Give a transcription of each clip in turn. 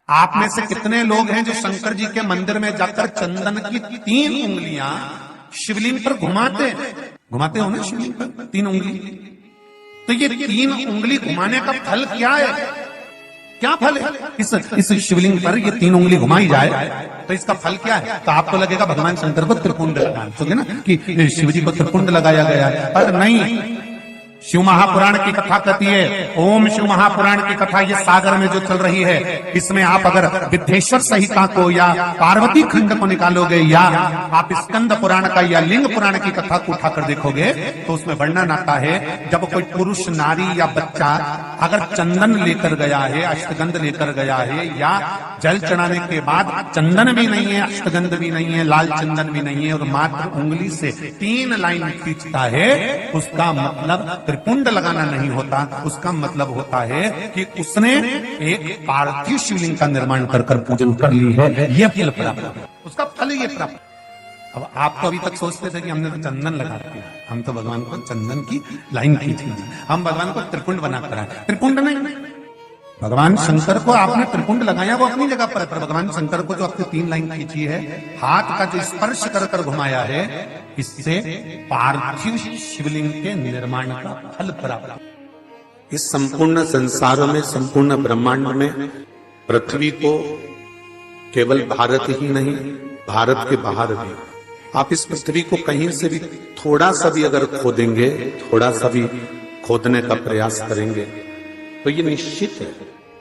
आप में से कितने लोग हैं जो शंकर जी के मंदिर में जाकर चंदन की 3 उंगलियां शिवलिंग पर घुमाते हो ना शिवलिंग पर 3 उंगली? तो ये 3 उंगली घुमाने का फल क्या है? क्या फल है इस शिवलिंग पर ये 3 उंगली घुमाई जाए तो इसका फल क्या है? तो आपको लगेगा भगवान शंकर को त्रिपुंड लगाना, सोचे ना कि शिव जी को त्रिपुंड लगाया गया है, पर नहीं। शिव महापुराण की कथा कहती है, ओम शिव महापुराण की कथा ये सागर में जो चल रही है, इसमें आप अगर विद्येश्वर संहिता को या पार्वती खंड को निकालोगे या आप स्कंद पुराण का या लिंग पुराण की कथा को उठाकर देखोगे तो उसमें वर्णन आता है जब कोई पुरुष, नारी या बच्चा अगर चंदन लेकर गया है, अष्टगंध लेकर गया है या जल चढ़ाने के बाद चंदन भी नहीं है, अष्टगंध भी नहीं है, लाल चंदन भी नहीं है और मात्र उंगली से 3 लाइन खींचता है, उसका मतलब त्रिपुंड लगाना नहीं होता। उसका मतलब होता है कि उसने एक पार्थिव शिवलिंग का निर्माण कर पूजन कर ली है, यह फल प्राप्त, उसका फल ये प्राप्त। अब आप तो अभी तक सोचते थे कि हमने तो चंदन लगा दिया, हम तो भगवान को चंदन की लाइन खींच ली, हम भगवान को त्रिपुंड बनाकर आए। त्रिपुंड नहीं, भगवान शंकर को आपने त्रिपुंड लगाया वो अपनी जगह पर, भगवान शंकर को जो आपने 3 लाइन खींची है, हाथ का जो स्पर्श कर घुमाया है, इससे पार्थिव शिवलिंग के निर्माण का फल प्राप्त। इस संपूर्ण संसार में, संपूर्ण ब्रह्मांड में पृथ्वी को केवल भारत ही नहीं, भारत के बाहर भी आप इस पृथ्वी को कहीं से भी थोड़ा सा भी अगर खोदेंगे, थोड़ा सा भी खोदने का प्रयास करेंगे तो ये निश्चित है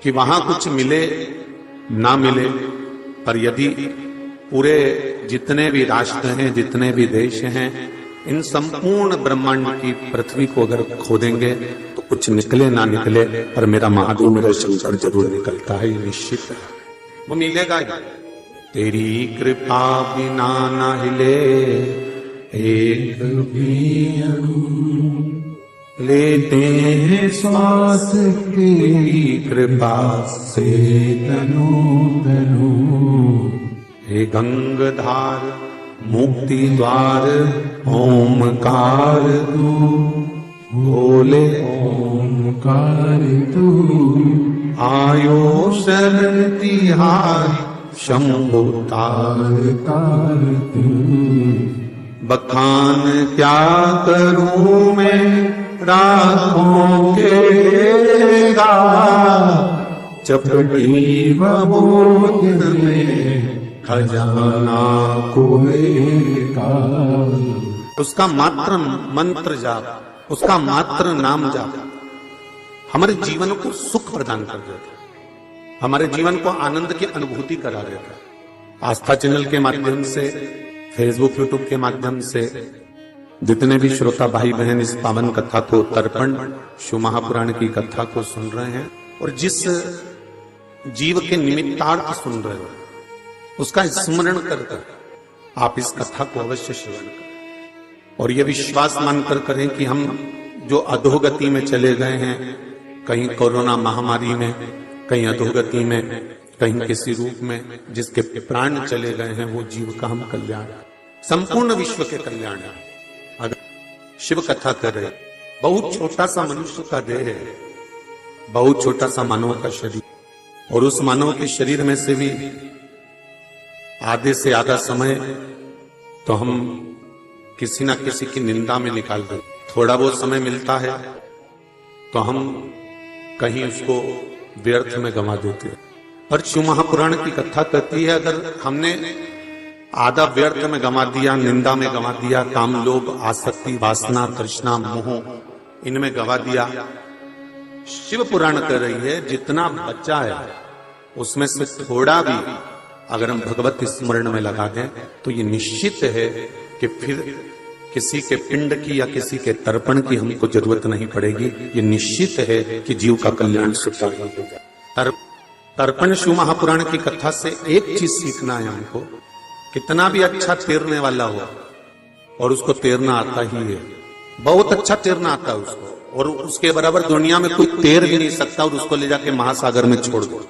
कि वहां कुछ मिले ना मिले, पर यदि पूरे जितने भी राष्ट्र हैं, जितने भी देश हैं, इन संपूर्ण ब्रह्मांड की पृथ्वी को अगर खोदेंगे तो कुछ निकले ना निकले, पर मेरा महादेव, मेरा शंकर जरूर निकलता है, ये निश्चित है, वो मिलेगा ही। तेरी कृपा बिना ना हिले एक भी लेते हैं श्वास, तेरी कृपा से तनु तनु। हे गंगाधार मुक्ति द्वार ओमकार तू, बोले ओमकार तू। आयो शरण तिहारी शंभु तार तार तू। बखान क्या करूं मैं रातों के गा, चपटी बबूत में खजाना कुएं का। उसका मात्र मंत्र जाप, उसका मात्र नाम जाप हमारे जीवन को सुख प्रदान कर देता, हमारे जीवन को आनंद की अनुभूति करा देता। आस्था चैनल के माध्यम से, फेसबुक यूट्यूब के माध्यम से जितने भी श्रोता भाई बहन इस पावन कथा को, तर्पण शिव महापुराण की कथा को सुन रहे हैं और जिस जीव के निमित्तार्थ सुन रहे हो उसका स्मरण कर आप इस कथा को अवश्य श्रवण करें और यह विश्वास मानकर करें कि हम जो अधोगति में चले गए हैं, कहीं कोरोना महामारी में, कहीं अधोगति में, कहीं किसी रूप में जिसके प्राण चले गए हैं, वो जीव का हम कल्याण, संपूर्ण विश्व के कल्याण है। अगर शिव कथा करे, बहुत छोटा सा मनुष्य का देह है, बहुत छोटा सा मानव का शरीर, और उस मानव के शरीर में से भी आधे से आधा समय तो हम किसी ना किसी की निंदा में निकाल दें। थोड़ा बहुत समय मिलता है तो हम कहीं उसको व्यर्थ में गंवा देते हैं। और शिव महापुराण की कथा कहती है, अगर हमने आधा व्यर्थ में गंवा दिया, निंदा में गंवा दिया, काम लोभ आसक्ति वासना तृष्णा मोह इनमें गंवा दिया, शिव पुराण कह रही है जितना बचा है उसमें से थोड़ा भी अगर हम भगवत स्मरण में लगा दें तो ये निश्चित है कि फिर किसी के पिंड की या किसी के तर्पण की हमको जरूरत नहीं पड़ेगी। ये निश्चित है कि जीव का कल्याण सुखता होगा। तर्पण शिव महापुराण की कथा से एक चीज सीखना है हमको, कितना भी अच्छा तैरने वाला हो और उसको तैरना आता ही है, बहुत अच्छा तैरना आता है उसको, और उसके बराबर दुनिया में कोई तैर भी नहीं सकता, और उसको ले जाके महासागर में छोड़ दो।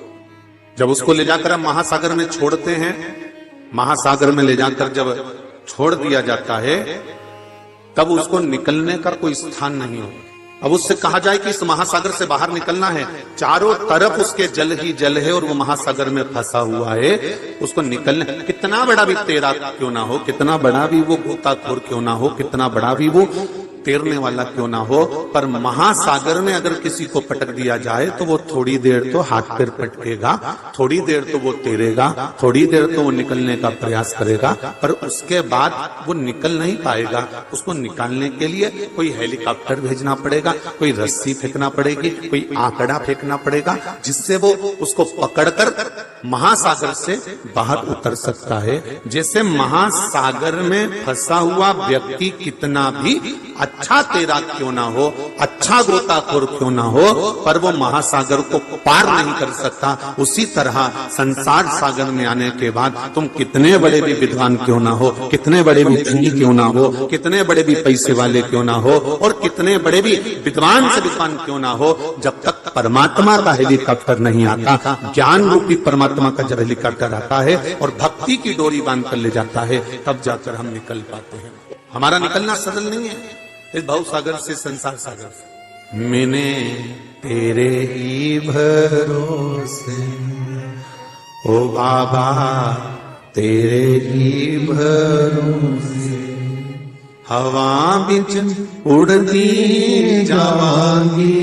जब उसको ले जाकर हम महासागर में छोड़ते हैं, महासागर में ले जाकर जब छोड़ दिया जाता है, तब उसको निकलने का कोई स्थान नहीं होता। अब उससे कहा जाए कि इस महासागर से बाहर निकलना है, चारों तरफ उसके जल ही जल है और वो महासागर में फंसा हुआ है, उसको निकलना, कितना बड़ा भी तैराक क्यों ना हो, कितना बड़ा भी वो गोताखोर क्यों ना हो, कितना बड़ा भी वो तैरने वाला क्यों ना हो, पर महासागर में अगर किसी को पटक दिया जाए तो वो थोड़ी देर तो हाथ पैर पटकेगा, थोड़ी देर तो वो तैरेगा, थोड़ी देर तो वो निकलने का प्रयास करेगा, पर उसके बाद वो निकल नहीं पाएगा। उसको निकालने के लिए कोई हेलीकॉप्टर भेजना पड़ेगा, कोई रस्सी फेंकना पड़ेगी, कोई आंकड़ा फेंकना पड़ेगा, जिससे वो उसको पकड़कर महासागर से बाहर उतर सकता है। जैसे महासागर में फंसा हुआ व्यक्ति कितना भी अच्छा तैराक क्यों ना हो, अच्छा गोताखोर क्यों ना हो, पर वो महासागर को पार नहीं कर सकता, उसी तरह संसार सागर में आने के बाद तुम कितने बड़े भी विद्वान क्यों ना हो, कितने बड़े भी धनी क्यों ना हो, कितने बड़े भी पैसे वाले क्यों ना हो, और कितने बड़े भी विद्वान से विद्वान क्यों ना हो, जब तक परमात्मा का हेलीकॉप्टर नहीं आता, ज्ञान रूपी परमात्मा का जब हेलीकॉप्टर आता है और भक्ति की डोरी बांध कर ले जाता है, तब जाकर हम निकल पाते हैं। हमारा निकलना सरल नहीं है इस भव सागर से, संसार सागर से। मैंने तेरे ही भरोसे ओ बाबा, तेरे ही भरोसे हवा बिच उड़ती जावांगी,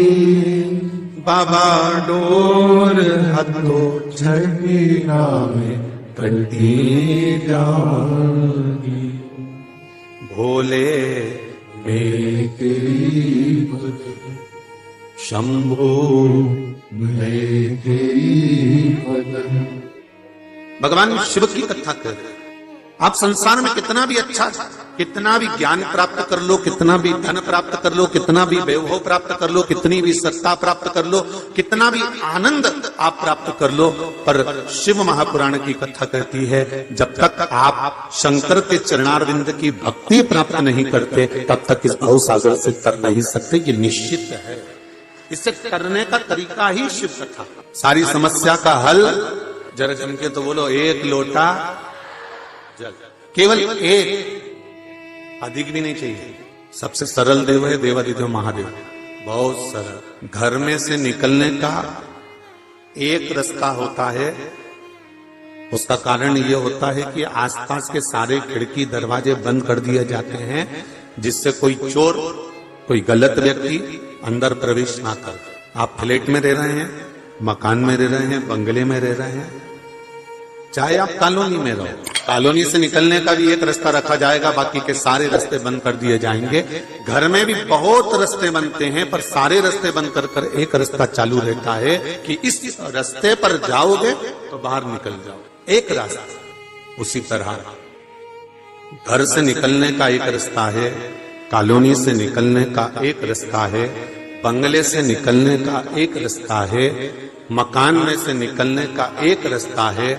बाबा डोर हथों छड़ीना में कटी जावांगी, भोले मैं तेरी भक्ति, शंभो मैं तेरी भक्ति। भगवान शिव की कथा कर, आप संसार में कितना भी अच्छा, कितना भी ज्ञान प्राप्त कर लो, कितना भी धन प्राप्त कर लो, कितना भी वैभव प्राप्त कर लो, कितनी भी सत्ता प्राप्त कर लो, कितना भी आनंद आप प्राप्त कर लो, पर शिव महापुराण की कथा कहती है जब तक आप शंकर के चरणारविंद की भक्ति प्राप्त नहीं करते तब तक इस भव सागर से तर नहीं सकते। ये निश्चित है, इसे करने का तरीका ही शिव कथा। सारी समस्या का हल, जरा जम के तो बोलो, एक लोटा जल, केवल एक, अधिक भी नहीं चाहिए। सबसे सरल देव है देवादिदेव महादेव, बहुत सरल। घर में से निकलने का एक रास्ता होता है, उसका कारण यह होता है कि आसपास के सारे खिड़की दरवाजे बंद कर दिए जाते हैं, जिससे कोई चोर, कोई गलत व्यक्ति अंदर प्रवेश ना कर। आप फ्लैट में रह रहे हैं, मकान में रह रहे हैं, बंगले में रह रहे हैं, चाहे आप कॉलोनी में रहो, कॉलोनी से निकलने का भी एक रास्ता रखा जाएगा, बाकी के सारे रास्ते बंद कर दिए जाएंगे। घर में भी बहुत रास्ते बनते हैं, पर सारे रास्ते बंद कर एक रास्ता चालू रहता है कि इस रास्ते पर जाओगे तो बाहर निकल जाओ, एक रास्ता। उसी तरह घर से निकलने का एक रास्ता है, कॉलोनी से निकलने का एक रास्ता है, बंगले से निकलने का एक रास्ता है, मकान में से निकलने का एक रास्ता है।